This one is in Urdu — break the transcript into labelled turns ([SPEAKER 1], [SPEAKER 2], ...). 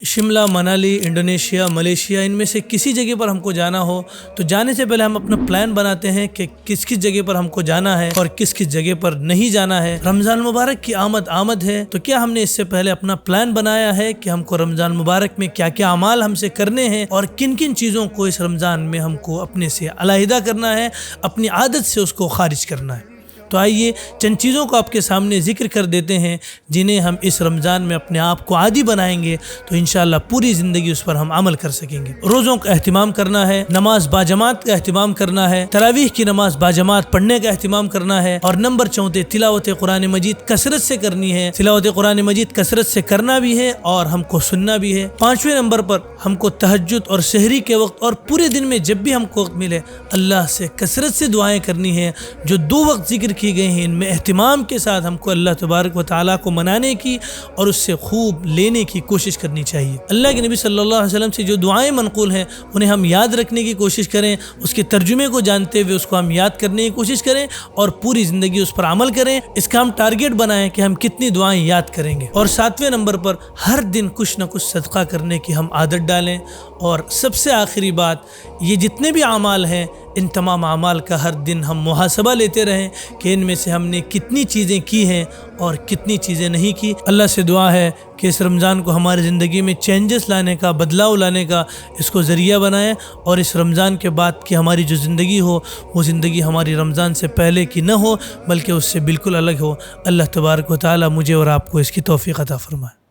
[SPEAKER 1] شملہ، منالی، انڈونیشیا، ملیشیا، ان میں سے کسی جگہ پر ہم کو جانا ہو تو جانے سے پہلے ہم اپنا پلان بناتے ہیں کہ کس کس جگہ پر ہم کو جانا ہے اور کس کس جگہ پر نہیں جانا ہے۔ رمضان مبارک کی آمد ہے تو کیا ہم نے اس سے پہلے اپنا پلان بنایا ہے کہ ہم کو رمضان مبارک میں کیا کیا اعمال ہم سے کرنے ہیں اور کن کن چیزوں کو اس رمضان میں ہم کو اپنے سے علیحدہ کرنا ہے، اپنی عادت سے اس کو خارج کرنا ہے۔ تو آئیے چند چیزوں کو آپ کے سامنے ذکر کر دیتے ہیں جنہیں ہم اس رمضان میں اپنے آپ کو عادی بنائیں گے تو انشاءاللہ پوری زندگی اس پر ہم عمل کر سکیں گے۔ روزوں کا اہتمام کرنا ہے، نماز باجماعت کا اہتمام کرنا ہے، تراویح کی نماز باجماعت پڑھنے کا اہتمام کرنا ہے، اور نمبر 34 تلاوت قرآن مجید کثرت سے کرنی ہے۔ تلاوت قرآن مجید کثرت سے کرنا بھی ہے اور ہم کو سننا بھی ہے۔ 5ویں نمبر پر ہم کو تہجد اور سحری کے وقت اور پورے دن میں جب بھی ہم کو وقت ملے اللہ سے کثرت سے دعائیں کرنی ہے۔ جو 2 وقت ذکر کی گئے ہیں ان میں اہتمام کے ساتھ ہم کو اللہ تبارک و تعالیٰ کو منانے کی اور اس سے خوب لینے کی کوشش کرنی چاہیے۔ اللہ کے نبی صلی اللہ علیہ وسلم سے جو دعائیں منقول ہیں انہیں ہم یاد رکھنے کی کوشش کریں، اس کے ترجمے کو جانتے ہوئے اس کو ہم یاد کرنے کی کوشش کریں اور پوری زندگی اس پر عمل کریں۔ اس کا ہم ٹارگیٹ بنائیں کہ ہم کتنی دعائیں یاد کریں گے، اور 7ویں نمبر پر ہر دن کچھ نہ کچھ صدقہ کرنے کی ہم عادت ڈالیں۔ اور سب سے آخری بات، یہ جتنے بھی اعمال ہیں ان تمام اعمال کا ہر دن ہم محاسبہ لیتے رہیں کہ ان میں سے ہم نے کتنی چیزیں کی ہیں اور کتنی چیزیں نہیں کی۔ اللہ سے دعا ہے کہ اس رمضان کو ہماری زندگی میں چینجز لانے کا، بدلاؤ لانے کا اس کو ذریعہ بنائیں، اور اس رمضان کے بعد کی ہماری جو زندگی ہو وہ زندگی ہماری رمضان سے پہلے کی نہ ہو بلکہ اس سے بالکل الگ ہو۔ اللہ تبارک و تعالیٰ مجھے اور آپ کو اس کی توفیق عطا فرمائے۔